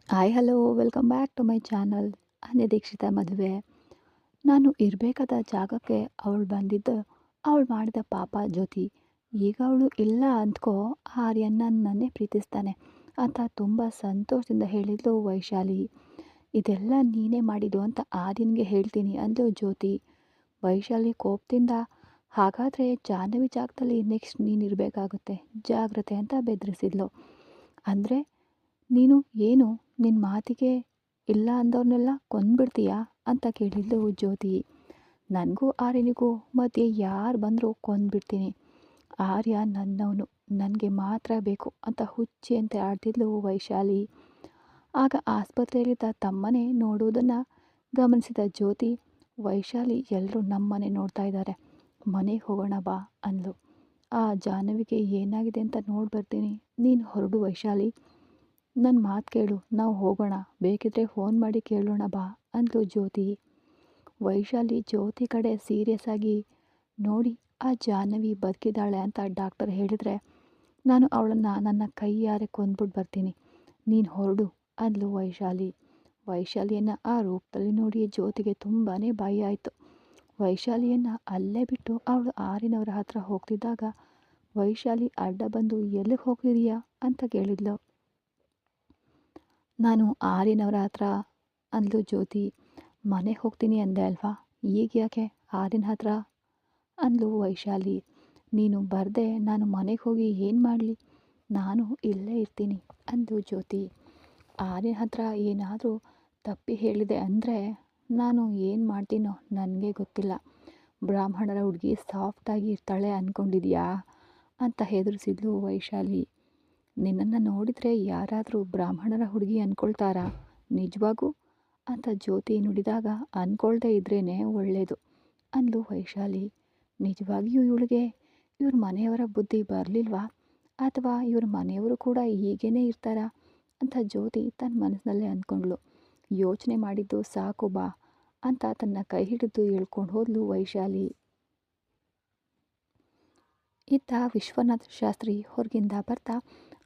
Hi hello welcome back to my channel. ಅನಿರೀಕ್ಷಿತ ಮದುವೆ. ನಾನು ಇರಬೇಕಾದ ಜಾಗಕ್ಕೆ ಅವಳು ಬಂದಿದ್ದು, ಅವಳು ಮಾಡಿದ ಪಾಪ ಜ್ಯೋತಿ. ಈಗ ಅವಳು ಇಲ್ಲ ಅಂದ್ಕೋ, ಆರ್ಯನ್ ನನ್ನೇ ಪ್ರೀತಿಸ್ತಾನೆ ಅಂತ ತುಂಬ ಸಂತೋಷದಿಂದ ಹೇಳಿದ್ಲು ವೈಶಾಲಿ. ಇದೆಲ್ಲ ನೀನೇ ಮಾಡಿದ್ದು ಅಂತ ಆರ್ಯನ್ಗೆ ಹೇಳ್ತೀನಿ ಅಂದ್ಲು ಜ್ಯೋತಿ. ವೈಶಾಲಿ ಕೋಪದಿಂದ, ಹಾಗಾದರೆ ಜಾಹ್ನವಿ ಜಾಗದಲ್ಲಿ ನೆಕ್ಸ್ಟ್ ನೀನು ಇರಬೇಕಾಗುತ್ತೆ, ಜಾಗ್ರತೆ ಅಂತ ಬೆದರಿಸಿದ್ಲು. ಅಂದರೆ ನೀನು ಏನು ನಿನ್ನ ಮಾತಿಗೆ ಇಲ್ಲ ಅಂದವ್ರನ್ನೆಲ್ಲ ಕೊಂದ್ಬಿಡ್ತೀಯಾ ಅಂತ ಕೇಳಿದ್ಲು ಜ್ಯೋತಿ. ನನಗೂ ಆರ್ಯನಿಗೂ ಮಧ್ಯೆ ಯಾರು ಬಂದರೂ ಕೊಂದ್ಬಿಡ್ತೀನಿ. ಆರ್ಯ ನನ್ನವನು, ನನಗೆ ಮಾತ್ರ ಬೇಕು ಅಂತ ಹುಚ್ಚಿ ಅಂತ ಆಡ್ತಿದ್ಲು ವೈಶಾಲಿ. ಆಗ ಆಸ್ಪತ್ರೆಯಲ್ಲಿದ್ದ ತಮ್ಮನೇ ನೋಡುವುದನ್ನು ಗಮನಿಸಿದ ಜ್ಯೋತಿ, ವೈಶಾಲಿ ಎಲ್ಲರೂ ನಮ್ಮನೆ ನೋಡ್ತಾ ಇದ್ದಾರೆ, ಮನೆಗೆ ಹೋಗೋಣ ಬಾ ಅಂದ್ಲು. ಆ ಜಾಹ್ನವಿಗೆ ಏನಾಗಿದೆ ಅಂತ ನೋಡಿ ಬರ್ತೀನಿ, ನೀನು ಹೊರಡು ವೈಶಾಲಿ, ನನ್ನ ಮಾತು ಕೇಳು, ನಾವು ಹೋಗೋಣ, ಬೇಕಿದ್ರೆ ಫೋನ್ ಮಾಡಿ ಕೇಳೋಣ ಬಾ ಅಂದ್ಲು ಜ್ಯೋತಿ. ವೈಶಾಲಿ ಜ್ಯೋತಿ ಕಡೆ ಸೀರಿಯಸ್ ಆಗಿ ನೋಡಿ, ಆ ಜಾಹ್ನವಿ ಬದುಕಿದ್ದಾಳೆ ಅಂತ ಡಾಕ್ಟರ್ ಹೇಳಿದರೆ ನಾನು ಅವಳನ್ನು ನನ್ನ ಕೈಯಾರೆ ಕೊಂದ್ಬಿಟ್ಟು ಬರ್ತೀನಿ, ನೀನು ಹೊರಡು ಅಂದ್ಲು ವೈಶಾಲಿ. ವೈಶಾಲಿಯನ್ನು ಆ ರೂಪದಲ್ಲಿ ನೋಡಿ ಜ್ಯೋತಿಗೆ ತುಂಬಾ ಭಯ ಆಯಿತು. ವೈಶಾಲಿಯನ್ನು ಅಲ್ಲೇ ಬಿಟ್ಟು ಅವಳು ಆರಿನವರ ಹತ್ರ ಹೋಗ್ತಿದ್ದಾಗ ವೈಶಾಲಿ ಅಡ್ಡ ಬಂದು ಎಲ್ಲಿಗೆ ಹೋಗ್ತಿದೀಯಾ ಅಂತ ಕೇಳಿದ್ಲು. ನಾನು ಆರ್ಯನವರ ಹತ್ರ ಅಂದ್ಲು ಜ್ಯೋತಿ. ಮನೆಗೆ ಹೋಗ್ತೀನಿ ಅಂದೆ ಅಲ್ವಾ, ಈಗ ಯಾಕೆ ಆರ್ಯನ ಹತ್ರ ಅಂದ್ಲು ವೈಶಾಲಿ. ನೀನು ಬರದೆ ನಾನು ಮನೆಗೆ ಹೋಗಿ ಏನು ಮಾಡಲಿ, ನಾನು ಇಲ್ಲೇ ಇರ್ತೀನಿ ಅಂದ್ಲು ಜ್ಯೋತಿ. ಆರ್ಯನ ಹತ್ರ ಏನಾದರೂ ತಪ್ಪಿ ಹೇಳಿದೆ ಅಂದರೆ ನಾನು ಏನು ಮಾಡ್ತೀನೋ ನನಗೆ ಗೊತ್ತಿಲ್ಲ. ಬ್ರಾಹ್ಮಣರ ಹುಡುಗಿ ಸಾಫ್ಟಾಗಿ ಇರ್ತಾಳೆ ಅಂದ್ಕೊಂಡಿದ್ಯಾ ಅಂತ ಹೆದರಿಸಿದ್ಲು ವೈಶಾಲಿ. ನಿನ್ನನ್ನು ನೋಡಿದರೆ ಯಾರಾದರೂ ಬ್ರಾಹ್ಮಣರ ಹುಡುಗಿ ಅಂದ್ಕೊಳ್ತಾರಾ ನಿಜವಾಗೂ ಅಂತ ಜ್ಯೋತಿ ನುಡಿದಾಗ, ಅಂದ್ಕೊಳ್ದೇ ಇದ್ರೇ ಒಳ್ಳೆಯದು ಅಂದ್ಲು ವೈಶಾಲಿ. ನಿಜವಾಗಿಯೂ ಇವಳಿಗೆ ಇವ್ರ ಮನೆಯವರ ಬುದ್ಧಿ ಬರಲಿಲ್ವಾ, ಅಥವಾ ಇವ್ರ ಮನೆಯವರು ಕೂಡ ಹೀಗೇ ಇರ್ತಾರಾ ಅಂತ ಜ್ಯೋತಿ ತನ್ನ ಮನಸ್ಸಿನಲ್ಲೇ ಅಂದ್ಕೊಂಡ್ಳು. ಯೋಚನೆ ಮಾಡಿದ್ದು ಸಾಕು ಬಾ ಅಂತ ತನ್ನ ಕೈ ಹಿಡಿದು ಎಳ್ಕೊಂಡು ಹೋದ್ಲು ವೈಶಾಲಿ. ಇತ್ತ ವಿಶ್ವನಾಥ್ ಶಾಸ್ತ್ರಿ ಹೊರಗಿಂದ ಬರ್ತಾ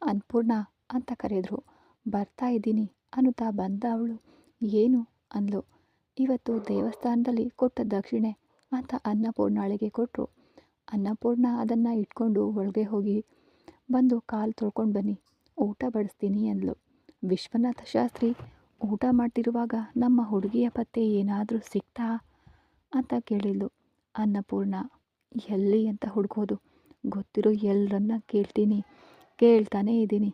ಅನ್ನಪೂರ್ಣ ಅಂತ ಕರೆದ್ರು. ಬರ್ತಾ ಇದ್ದೀನಿ ಅನ್ನುತ್ತಾ ಬಂದ ಅವಳು, ಏನು ಅಂದ್ಲು. ಇವತ್ತು ದೇವಸ್ಥಾನದಲ್ಲಿ ಕೊಟ್ಟ ದಕ್ಷಿಣೆ ಅಂತ ಅನ್ನಪೂರ್ಣಾಳಿಗೆ ಕೊಟ್ಟರು. ಅನ್ನಪೂರ್ಣ ಅದನ್ನು ಇಟ್ಕೊಂಡು ಒಳಗೆ ಹೋಗಿ ಬಂದು ಕಾಲು ತೊಳ್ಕೊಂಡು ಬನ್ನಿ, ಊಟ ಬಡಿಸ್ತೀನಿ ಅಂದ್ಲು. ವಿಶ್ವನಾಥ ಶಾಸ್ತ್ರಿ ಊಟ ಮಾಡ್ತಿರುವಾಗ ನಮ್ಮ ಹುಡುಗಿಯ ಪತ್ತೆ ಏನಾದರೂ ಸಿಕ್ತಾ ಅಂತ ಕೇಳಿದ್ಲು ಅನ್ನಪೂರ್ಣ. ಎಲ್ಲಿ ಅಂತ ಹುಡುಕೋದು, ಗೊತ್ತಿರೋ ಎಲ್ಲರನ್ನ ಕೇಳ್ತಾನೇ ಇದ್ದೀನಿ,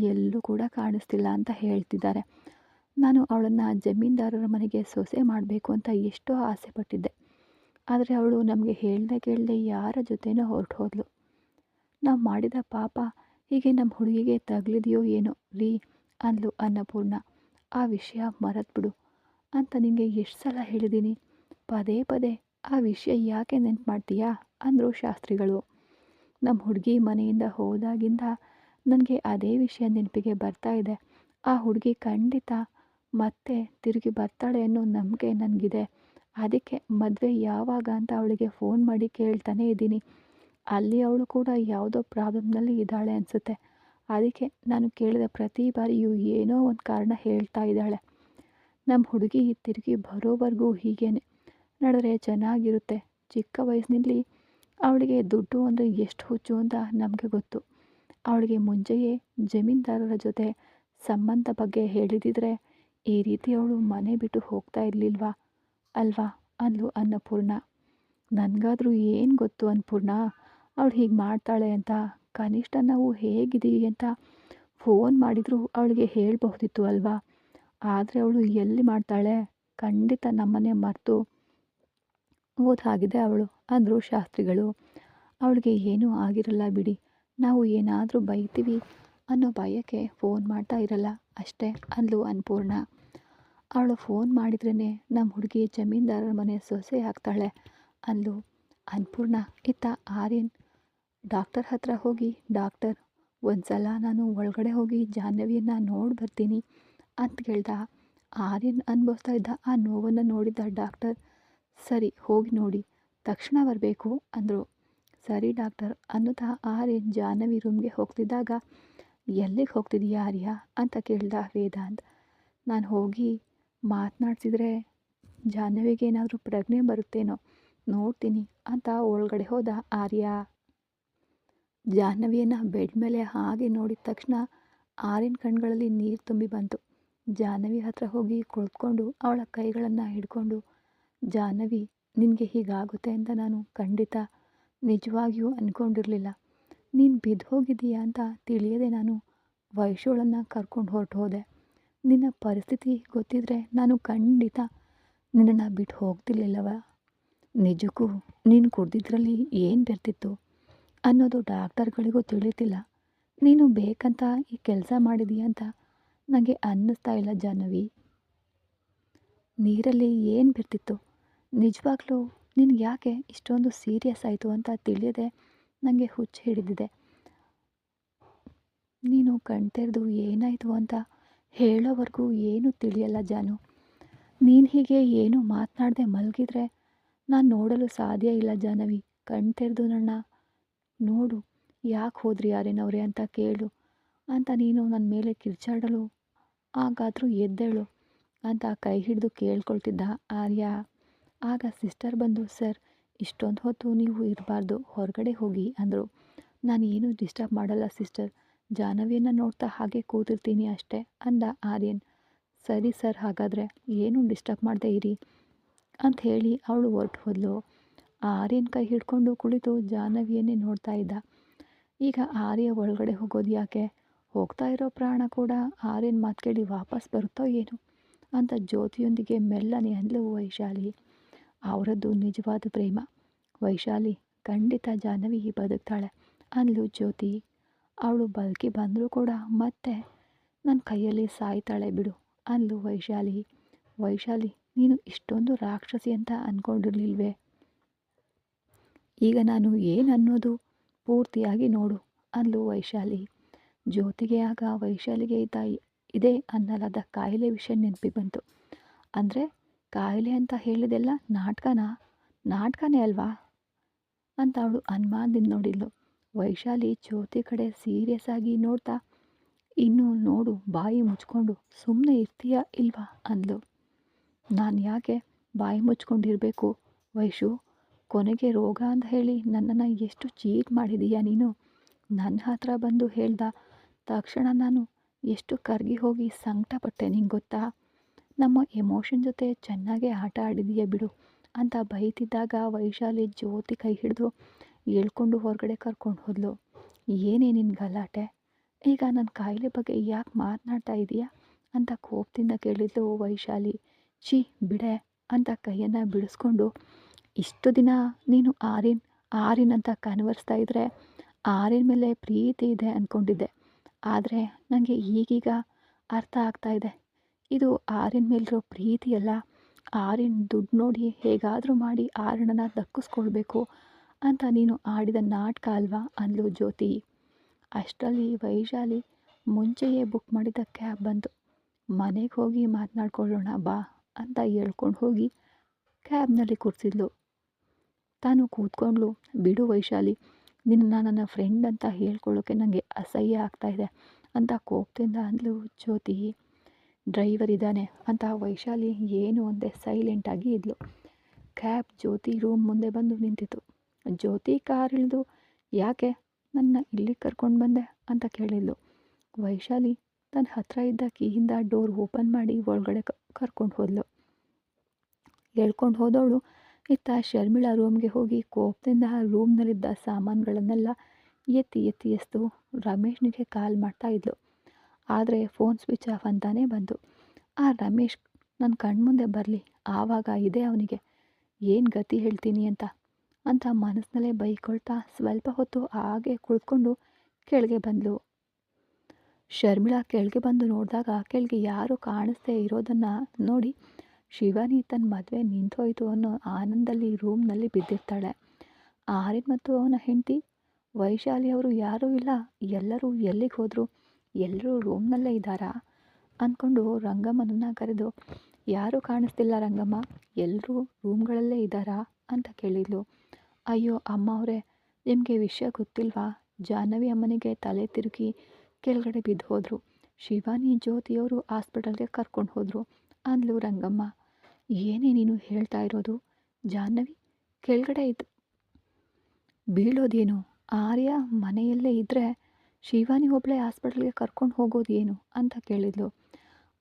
ಎಲ್ಲೂ ಕೂಡ ಕಾಣಿಸ್ತಿಲ್ಲ ಅಂತ ಹೇಳ್ತಿದ್ದಾರೆ. ನಾನು ಅವಳನ್ನು ಜಮೀನ್ದಾರರ ಮನೆಗೆ ಸೊಸೆ ಮಾಡಬೇಕು ಅಂತ ಎಷ್ಟೋ ಆಸೆ ಪಟ್ಟಿದ್ದೆ, ಆದರೆ ಅವಳು ನಮಗೆ ಕೇಳದೆ ಯಾರ ಜೊತೆನೋ ಹೊರಟು ಹೋದ್ಲು. ನಾವು ಮಾಡಿದ ಪಾಪ ಹೀಗೆ ನಮ್ಮ ಹುಡುಗಿಗೆ ತಗಲಿದೆಯೋ ಏನೋ ರೀ ಅಂದ್ಲು ಅನ್ನಪೂರ್ಣ. ಆ ವಿಷಯ ಮರೆತುಬಿಡು ಅಂತ ನಿನಗೆ ಎಷ್ಟು ಸಲ ಹೇಳಿದ್ದೀನಿ, ಪದೇ ಪದೇ ಆ ವಿಷಯ ಯಾಕೆ ನೆನ್ಪು ಮಾಡ್ತೀಯಾ ಅಂದರು ಶಾಸ್ತ್ರಿಗಳು. ನಮ್ಮ ಹುಡುಗಿ ಮನೆಯಿಂದ ಹೋದಾಗಿಂದ ನನಗೆ ಅದೇ ವಿಷಯ ನೆನಪಿಗೆ ಬರ್ತಾ ಇದೆ. ಆ ಹುಡುಗಿ ಖಂಡಿತ ಮತ್ತೆ ತಿರುಗಿ ಬರ್ತಾಳೆ ಅನ್ನೋ ನಂಬಿಕೆ ನನಗಿದೆ. ಅದಕ್ಕೆ ಮದುವೆ ಯಾವಾಗ ಅಂತ ಅವಳಿಗೆ ಫೋನ್ ಮಾಡಿ ಕೇಳ್ತಾನೆ ಇದ್ದೀನಿ. ಅಲ್ಲಿ ಅವಳು ಕೂಡ ಯಾವುದೋ ಪ್ರಾಬ್ಲಮ್ನಲ್ಲಿ ಇದ್ದಾಳೆ ಅನಿಸುತ್ತೆ. ಅದಕ್ಕೆ ನಾನು ಕೇಳಿದ ಪ್ರತಿ ಬಾರಿಯೂ ಏನೋ ಒಂದು ಕಾರಣ ಹೇಳ್ತಾ ಇದ್ದಾಳೆ. ನಮ್ಮ ಹುಡುಗಿ ತಿರುಗಿ ಬರೋವರೆಗೂ ಹೀಗೇನೆ ನಡೆದ್ರೆ ಚೆನ್ನಾಗಿರುತ್ತೆ. ಚಿಕ್ಕ ವಯಸ್ಸಿನಲ್ಲಿ ಅವಳಿಗೆ ದುಡ್ಡು ಅಂದರೆ ಎಷ್ಟು ಹುಚ್ಚು ಅಂತ ನಮಗೆ ಗೊತ್ತು. ಅವಳಿಗೆ ಮುಂಚೆಯೇ ಜಮೀನ್ದಾರರ ಜೊತೆ ಸಂಬಂಧ ಬಗ್ಗೆ ಹೇಳಿದಿದ್ರೆ ಈ ರೀತಿ ಅವಳು ಮನೆ ಬಿಟ್ಟು ಹೋಗ್ತಾ ಇರಲಿಲ್ವಾ ಅಲ್ವಾ ಅಂದ್ಲು ಅನ್ನಪೂರ್ಣ. ನನಗಾದರೂ ಏನು ಗೊತ್ತು ಅನ್ನಪೂರ್ಣ, ಅವಳು ಹೀಗೆ ಮಾಡ್ತಾಳೆ ಅಂತ. ಕನಿಷ್ಠ ನಾವು ಹೇಗಿದ್ದೀವಿ ಅಂತ ಫೋನ್ ಮಾಡಿದರೂ ಅವಳಿಗೆ ಹೇಳಬಹುದಿತ್ತು ಅಲ್ವಾ. ಆದರೆ ಅವಳು ಎಲ್ಲಿ ಮಾಡ್ತಾಳೆ, ಖಂಡಿತ ನಮ್ಮನೆ ಮರೆತು ಓದಾಗಿದೆ ಅವಳು ಅಂದರು ಶಾಸ್ತ್ರಿಗಳು. ಅವಳಿಗೆ ಏನೂ ಆಗಿರಲ್ಲ ಬಿಡಿ, ನಾವು ಏನಾದರೂ ಬೈತೀವಿ ಅನ್ನೋ ಭಯಕ್ಕೆ ಫೋನ್ ಮಾಡ್ತಾ ಇರಲ್ಲ ಅಷ್ಟೇ ಅಂದ್ಲು ಅನ್ನಪೂರ್ಣ. ಅವಳು ಫೋನ್ ಮಾಡಿದ್ರೇ ನಮ್ಮ ಹುಡುಗಿ ಜಮೀನ್ದಾರರ ಮನೆ ಸೊಸೆ ಆಗ್ತಾಳೆ ಅಂದ್ಲು ಅನ್ನಪೂರ್ಣ. ಇತ್ತ ಆರ್ಯನ್ ಡಾಕ್ಟರ್ ಹತ್ರ ಹೋಗಿ, ಡಾಕ್ಟರ್ ಒಂದು ಸಲ ನಾನು ಒಳಗಡೆ ಹೋಗಿ ಜಾಹ್ನವಿಯನ್ನು ನೋಡಿ ಬರ್ತೀನಿ ಅಂತ ಕೇಳ್ದ. ಆರ್ಯನ್ ಅನುಭವಿಸ್ತಾ ಇದ್ದ ಆ ನೋವನ್ನು ನೋಡಿದ್ದ ಡಾಕ್ಟರ್, ಸರಿ ಹೋಗಿ ನೋಡಿ, ತಕ್ಷಣ ಬರಬೇಕು ಅಂದರು. ಸರಿ ಡಾಕ್ಟರ್ ಅನ್ನುತ್ತಾ ಆರ್ಯನ್ ಜಾಹ್ನವಿ ರೂಮ್ಗೆ ಹೋಗ್ತಿದ್ದಾಗ, ಎಲ್ಲಿಗೆ ಹೋಗ್ತಿದೀಯಾ ಆರ್ಯ ಅಂತ ಕೇಳ್ದ ವೇದಾಂತ್. ನಾನು ಹೋಗಿ ಮಾತನಾಡ್ಸಿದ್ರೆ ಜಾಹ್ನವಿಗೆ ಏನಾದರೂ ಪ್ರಜ್ಞೆ ಬರುತ್ತೇನೋ ನೋಡ್ತೀನಿ ಅಂತ ಒಳಗಡೆ ಹೋದ ಆರ್ಯ. ಜಾಹ್ನವಿಯನ್ನು ಬೆಡ್ ಮೇಲೆ ಹಾಗೆ ನೋಡಿದ ತಕ್ಷಣ ಆರ್ಯನ ಕಣ್ಗಳಲ್ಲಿ ನೀರು ತುಂಬಿ ಬಂತು. ಜಾಹ್ನವಿ ಹತ್ರ ಹೋಗಿ ಕುಳಿತುಕೊಂಡು ಅವಳ ಕೈಗಳನ್ನು ಹಿಡ್ಕೊಂಡು, ಜಾಹ್ನವಿ, ನಿನಗೆ ಹೀಗಾಗುತ್ತೆ ಅಂತ ನಾನು ಖಂಡಿತ ನಿಜವಾಗಿಯೂ ಅಂದ್ಕೊಂಡಿರಲಿಲ್ಲ. ನೀನು ಬಿದ್ದು ಹೋಗಿದ್ದೀಯಾ ಅಂತ ತಿಳಿಯದೆ ನಾನು ವೈಶೋಳನ್ನು ಕರ್ಕೊಂಡು ಹೊರಟು ಹೋದೆ. ನಿನ್ನ ಪರಿಸ್ಥಿತಿ ಗೊತ್ತಿದ್ರೆ ನಾನು ಖಂಡಿತ ನಿನ್ನನ್ನು ಬಿಟ್ಟು ಹೋಗ್ತಿರ್ಲಿಲ್ಲವ. ನಿಜಕ್ಕೂ ನೀನು ಕುಡ್ದಿದ್ರಲ್ಲಿ ಏನು ಬೆರ್ತಿತ್ತು ಅನ್ನೋದು ಡಾಕ್ಟರ್ಗಳಿಗೂ ತಿಳಿತಿಲ್ಲ. ನೀನು ಬೇಕಂತ ಈ ಕೆಲಸ ಮಾಡಿದೀಯ ಅಂತ ನನಗೆ ಅನ್ನಿಸ್ತಾ ಇಲ್ಲ ಜಾಹ್ನವಿ. ನೀರಲ್ಲಿ ಏನು ಬೆರ್ತಿತ್ತು? ನಿಜವಾಗ್ಲೂ ನಿನಗೆ ಯಾಕೆ ಇಷ್ಟೊಂದು ಸೀರಿಯಸ್ ಆಯಿತು ಅಂತ ತಿಳಿಯದೆ ನನಗೆ ಹುಚ್ಚು ಹಿಡಿದಿದೆ. ನೀನು ಕಣ್ತೆರೆದು ಏನಾಯಿತು ಅಂತ ಹೇಳೋವರೆಗೂ ಏನೂ ತಿಳಿಯಲ್ಲ ಜಾನು. ನೀನು ಹೀಗೆ ಏನೂ ಮಾತನಾಡದೆ ಮಲಗಿದ್ರೆ ನಾನು ನೋಡಲು ಸಾಧ್ಯ ಇಲ್ಲ ಜಾಹ್ನವಿ. ಕಣ್ತೆರೆದು ನನ್ನ ನೋಡು, ಯಾಕೆ ಹೋದ್ರಿ ಆರ್ಯನವ್ರೆ ಅಂತ ಕೇಳು ಅಂತ ನೀನು ನನ್ನ ಮೇಲೆ ಕಿರ್ಚಾಡಲು ಹಾಗಾದರೂ ಎದ್ದೇಳು ಅಂತ ಕೈ ಹಿಡಿದು ಕೇಳ್ಕೊಳ್ತಿದ್ದ ಆರ್ಯ. ಆಗ ಸಿಸ್ಟರ್ ಬಂದು, ಸರ್, ಇಷ್ಟೊಂದು ಹೊತ್ತು ನೀವು ಇರಬಾರ್ದು, ಹೊರಗಡೆ ಹೋಗಿ ಅಂದರು. ನಾನು ಏನೂ ಡಿಸ್ಟರ್ಬ್ ಮಾಡಲ್ಲ ಸಿಸ್ಟರ್, ಜಾಹ್ನವಿಯನ್ನು ನೋಡ್ತಾ ಹಾಗೆ ಕೂತಿರ್ತೀನಿ ಅಷ್ಟೇ ಅಂದ ಆರ್ಯನ್. ಸರಿ ಸರ್, ಹಾಗಾದರೆ ಏನೂ ಡಿಸ್ಟರ್ಬ್ ಮಾಡದೇ ಇರಿ ಅಂತ ಹೇಳಿ ಅವಳು ಹೊರಟು ಹೋದ್ಲು. ಆರ್ಯನ್ ಕೈ ಹಿಡ್ಕೊಂಡು ಕುಳಿತು ಜಾಹ್ನವಿಯನ್ನೇ ನೋಡ್ತಾ ಇದ್ದ. ಈಗ ಆರ್ಯ ಒಳಗಡೆ ಹೋಗೋದು ಯಾಕೆ? ಹೋಗ್ತಾ ಇರೋ ಪ್ರಾಣ ಕೂಡ ಆರ್ಯನ್ ಮಾತು ಕೇಳಿ ವಾಪಸ್ ಬರುತ್ತೋ ಏನು ಅಂತ ಜ್ಯೋತಿಯೊಂದಿಗೆ ಮೆಲ್ಲನೆ ಅಂದ್ಲು ವೈಶಾಲಿ. ಅವರದ್ದು ನಿಜವಾದ ಪ್ರೇಮ. ವೈಶಾಲಿ, ಖಂಡಿತ ಜಾಹ್ನವಿ ಬದುಕ್ತಾಳೆ ಅಂದ್ಲು ಜ್ಯೋತಿ. ಅವಳು ಬದುಕಿ ಬಂದರೂ ಕೂಡ ಮತ್ತೆ ನನ್ನ ಕೈಯಲ್ಲಿ ಸಾಯ್ತಾಳೆ ಬಿಡು ಅಂದ್ಲು ವೈಶಾಲಿ. ವೈಶಾಲಿ, ನೀನು ಇಷ್ಟೊಂದು ರಾಕ್ಷಸಿ ಅಂತ ಅಂದ್ಕೊಂಡಿರ್ಲಿಲ್ವೇ? ಈಗ ನಾನು ಏನು ಅನ್ನೋದು ಪೂರ್ತಿಯಾಗಿ ನೋಡು ಅಂದ್ಲು ವೈಶಾಲಿ. ಜ್ಯೋತಿಗೆ ಆಗ ವೈಶಾಲಿಗೆ ಇದೇ ಅನ್ನಲಾದ ಕಾಯಿಲೆ ವಿಷಯ ನೆನಪಿಗೆ ಬಂತು. ಅಂದರೆ ಕಾಯಿಲೆ ಅಂತ ಹೇಳಿದೆಲ್ಲ ನಾಟಕನೇ ಅಲ್ವಾ ಅಂತ ಅವಳು ಅನುಮಾನದಿಂದ ನೋಡಿದ್ಲು. ವೈಶಾಲಿ ಜ್ಯೋತಿ ಕಡೆ ಸೀರಿಯಸ್ ಆಗಿ ನೋಡ್ತಾ, ಇನ್ನು ನೋಡು, ಬಾಯಿ ಮುಚ್ಕೊಂಡು ಸುಮ್ಮನೆ ಇರ್ತೀಯಾ ಇಲ್ವಾ ಅಂದ್ಲು. ನಾನು ಯಾಕೆ ಬಾಯಿ ಮುಚ್ಕೊಂಡಿರಬೇಕು ವೈಶು? ಕೊನೆಗೆ ರೋಗ ಅಂತ ಹೇಳಿ ನನ್ನನ್ನು ಎಷ್ಟು ಚೀಟ್ ಮಾಡಿದೀಯಾ ನೀನು. ನನ್ನ ಹತ್ರ ಬಂದು ಹೇಳ್ದ ತಕ್ಷಣ ನಾನು ಎಷ್ಟು ಕರಗಿ ಹೋಗಿ ಸಂಕಟಪಟ್ಟೆ ನಿಂಗೆ ಗೊತ್ತಾ? ನಮ್ಮ ಎಮೋಷನ್ ಜೊತೆ ಚೆನ್ನಾಗೇ ಆಟ ಆಡಿದೀಯ ಬಿಡು ಅಂತ ಬೈತಿದ್ದಾಗ ವೈಶಾಲಿ ಜ್ಯೋತಿ ಕೈ ಹಿಡಿದು ಹೇಳ್ಕೊಂಡು ಹೊರಗಡೆ ಕರ್ಕೊಂಡು ಹೋದ್ಲು. ಏನೇ ನಿನ್ನ ಗಲಾಟೆ? ಈಗ ನನ್ನ ಕಾಯಿಲೆ ಬಗ್ಗೆ ಯಾಕೆ ಮಾತನಾಡ್ತಾ ಇದೀಯಾ ಅಂತ ಕೋಪದಿಂದ ಕೇಳಿದ್ಲು ವೈಶಾಲಿ. ಛೀ ಬಿಡೆ ಅಂತ ಕೈಯನ್ನು ಬಿಡಿಸ್ಕೊಂಡು, ಇಷ್ಟು ದಿನ ನೀನು ಆರ್ಯನ್ ಅಂತ ಕನ್ವರ್ಸ್ತಾ ಇದ್ದರೆ ಆರ್ಯನ್ ಮೇಲೆ ಪ್ರೀತಿ ಇದೆ ಅಂದ್ಕೊಂಡಿದ್ದೆ. ಆದರೆ ನನಗೆ ಈಗೀಗ ಅರ್ಥ ಆಗ್ತಾ ಇದೆ, ಇದು ಆರ್ಯನ್ ಮೇಲಿರೋ ಪ್ರೀತಿಯಲ್ಲ, ಆರ್ಯನ್ ದುಡ್ಡು ನೋಡಿ ಹೇಗಾದರೂ ಮಾಡಿ ಆರ್ಯನನ್ನು ದಕ್ಕಿಸ್ಕೊಳ್ಬೇಕು ಅಂತ ನೀನು ಆಡಿದ ನಾಟಕ ಅಲ್ವಾ ಅಂದ್ಲು ಜ್ಯೋತಿ. ಅಷ್ಟರಲ್ಲಿ ವೈಶಾಲಿ ಮುಂಚೆಯೇ ಬುಕ್ ಮಾಡಿದ ಕ್ಯಾಬ್ ಬಂತು. ಮನೆಗೆ ಹೋಗಿ ಮಾತನಾಡ್ಕೊಳ್ಳೋಣ ಬಾ ಅಂತ ಹೇಳ್ಕೊಂಡು ಹೋಗಿ ಕ್ಯಾಬ್ನಲ್ಲಿ ಕೂರಿಸಿದ್ಲು. ತಾನು ಕೂತ್ಕೊಂಡ್ಲು. ಬಿಡು ವೈಶಾಲಿ, ನಿನ್ನನ್ನು ನನ್ನ ಫ್ರೆಂಡ್ ಅಂತ ಹೇಳ್ಕೊಳ್ಳೋಕ್ಕೆ ನನಗೆ ಅಸಹ್ಯ ಆಗ್ತಾಯಿದೆ ಅಂತ ಕೋಪದಿಂದ ಅಂದ್ಲು ಜ್ಯೋತಿ. ಡ್ರೈವರ್ ಇದ್ದಾನೆ ಅಂತ ವೈಶಾಲಿ ಏನು ಅಂದೆ ಸೈಲೆಂಟಾಗಿ ಇದ್ಲು. ಕ್ಯಾಬ್ ಜ್ಯೋತಿ ರೂಮ್ ಮುಂದೆ ಬಂದು ನಿಂತಿತು. ಜ್ಯೋತಿ ಕಾರ್ ಇಳಿದು, ಯಾಕೆ ನನ್ನ ಇಲ್ಲಿಗೆ ಕರ್ಕೊಂಡು ಬಂದೆ ಅಂತ ಕೇಳಿದ್ಲು. ವೈಶಾಲಿ ತನ್ನ ಹತ್ರ ಇದ್ದ ಕೀಯಿಂದ ಡೋರ್ ಓಪನ್ ಮಾಡಿ ಒಳಗಡೆ ಕರ್ಕೊಂಡು ಹೋದ್ಲು. ಹೇಳ್ಕೊಂಡು ಹೋದವಳು ಇತ್ತ ಶರ್ಮಿಳಾ ರೂಮ್ಗೆ ಹೋಗಿ ಕೋಪದಿಂದ ರೂಮ್ನಲ್ಲಿದ್ದ ಸಾಮಾನುಗಳನ್ನೆಲ್ಲ ಎತ್ತಿ ಎಸ್ತು ರಮೇಶ್ನಿಗೆ ಕಾಲ್ ಮಾಡ್ತಾ ಇದ್ಲು. ಆದರೆ ಫೋನ್ ಸ್ವಿಚ್ ಆಫ್ ಅಂತಾನೆ ಬಂತು. ಆ ರಮೇಶ್ ನನ್ನ ಕಣ್ಮುಂದೆ ಬರಲಿ, ಆವಾಗ ಇದೆ ಅವನಿಗೆ ಏನು ಗತಿ ಹೇಳ್ತೀನಿ ಅಂತ ಮನಸ್ಸಿನಲ್ಲೇ ಬೈಕೊಳ್ತಾ ಸ್ವಲ್ಪ ಹೊತ್ತು ಹಾಗೆ ಕುಳಿತುಕೊಂಡು ಕೆಳಗೆ ಬಂದಳು. ಶರ್ಮಿಳಾ ಕೆಳಗೆ ಬಂದು ನೋಡಿದಾಗ ಕೆಳಗೆ ಯಾರೂ ಕಾಣಿಸ್ದೇ ಇರೋದನ್ನು ನೋಡಿ ಶಿವಾನಿ ತನ್ನ ಮದುವೆ ನಿಂತೋಯ್ತು ಅನ್ನೋ ಆನಂದದಲ್ಲಿ ರೂಮ್ನಲ್ಲಿ ಬಿದ್ದಿರ್ತಾಳೆ. ಆರ್ಯನ್ ಮತ್ತು ಅವನ ಹೆಂಡತಿ ವೈಶಾಲಿ ಅವರು ಯಾರೂ ಇಲ್ಲ, ಎಲ್ಲರೂ ಎಲ್ಲಿಗೆ ಹೋದರು, ಎಲ್ಲರೂ ರೂಮ್ನಲ್ಲೇ ಇದ್ದಾರಾ ಅಂದ್ಕೊಂಡು ರಂಗಮ್ಮನನ್ನು ಕರೆದು, ಯಾರೂ ಕಾಣಿಸ್ತಿಲ್ಲ ರಂಗಮ್ಮ, ಎಲ್ಲರೂ ರೂಮ್ಗಳಲ್ಲೇ ಇದ್ದಾರಾ ಅಂತ ಕೇಳಿದ್ಲು. ಅಯ್ಯೋ ಅಮ್ಮ ಅವರೇ, ನಿಮಗೆ ವಿಷಯ ಗೊತ್ತಿಲ್ವಾ? ಜಾಹ್ನವಿ ಅಮ್ಮನಿಗೆ ತಲೆ ತಿರುಗಿ ಕೆಳಗಡೆ ಬಿದ್ದು ಹೋದರು. ಶಿವಾನಿ ಜ್ಯೋತಿಯವರು ಹಾಸ್ಪಿಟಲ್ಗೆ ಕರ್ಕೊಂಡು ಹೋದರು ಅಂದ್ಲು ರಂಗಮ್ಮ. ಏನೇ ನೀನು ಹೇಳ್ತಾ ಇರೋದು? ಜಾಹ್ನವಿ ಕೆಳಗಡೆ ಬೀಳೋದೇನು? ಆರ್ಯ ಮನೆಯಲ್ಲೇ ಇದ್ದರೆ ಶಿವಾನಿ ಒಬ್ಬಳೇ ಹಾಸ್ಪಿಟಲ್ಗೆ ಕರ್ಕೊಂಡು ಹೋಗೋದು ಏನು ಅಂತ ಕೇಳಿದ್ಲು.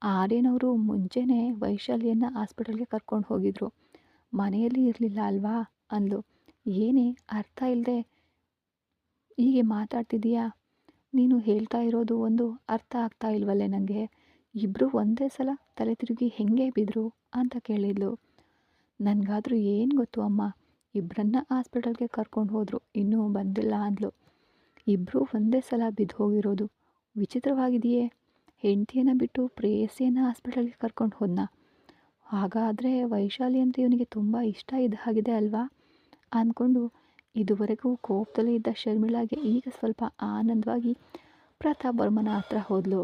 ಆರ್ಯನವರು ಮುಂಚೆನೇ ವೈಶಾಲಿಯನ್ನು ಹಾಸ್ಪಿಟಲ್ಗೆ ಕರ್ಕೊಂಡು ಹೋಗಿದ್ರು, ಮನೆಯಲ್ಲಿ ಇರಲಿಲ್ಲ ಅಲ್ವಾ ಅಂದ್ಲು. ಏನೇ ಅರ್ಥ ಇಲ್ಲದೆ ಹೀಗೆ ಮಾತಾಡ್ತಿದ್ದೀಯಾ? ನೀನು ಹೇಳ್ತಾ ಇರೋದು ಒಂದು ಅರ್ಥ ಆಗ್ತಾ ಇಲ್ವಲ್ಲೇ ನನಗೆ. ಇಬ್ಬರು ಒಂದೇ ಸಲ ತಲೆ ತಿರುಗಿ ಹೆಂಗೆ ಬಿದ್ರು ಅಂತ ಕೇಳಿದ್ಲು. ನನಗಾದರೂ ಏನು ಗೊತ್ತು ಅಮ್ಮ, ಇಬ್ಬರನ್ನ ಹಾಸ್ಪಿಟಲ್ಗೆ ಕರ್ಕೊಂಡು ಹೋದರು, ಇನ್ನೂ ಬಂದಿಲ್ಲ ಅಂದ್ಲು. ಇಬ್ಬರು ಒಂದೇ ಸಲ ಬಿದ್ದು ಹೋಗಿರೋದು ವಿಚಿತ್ರವಾಗಿದೆಯೇ? ಹೆಂಡತಿಯನ್ನು ಬಿಟ್ಟು ಪ್ರೇಯಸಿಯನ್ನು ಹಾಸ್ಪಿಟಲ್ಗೆ ಕರ್ಕೊಂಡು ಹೋದ್ನ? ಹಾಗಾದರೆ ವೈಶಾಲಿ ಅಂತ ಇವನಿಗೆ ತುಂಬ ಇಷ್ಟ ಇದ್ದ ಹಾಗಿದೆ ಅಲ್ವಾ ಅಂದ್ಕೊಂಡು ಇದುವರೆಗೂ ಕೋಪದಲ್ಲಿ ಇದ್ದ ಶರ್ಮಿಳಾಗೆ ಈಗ ಸ್ವಲ್ಪ ಆನಂದವಾಗಿ ಪ್ರತಾಪ್ ವರ್ಮನ ಹತ್ರ ಹೋದ್ಲು.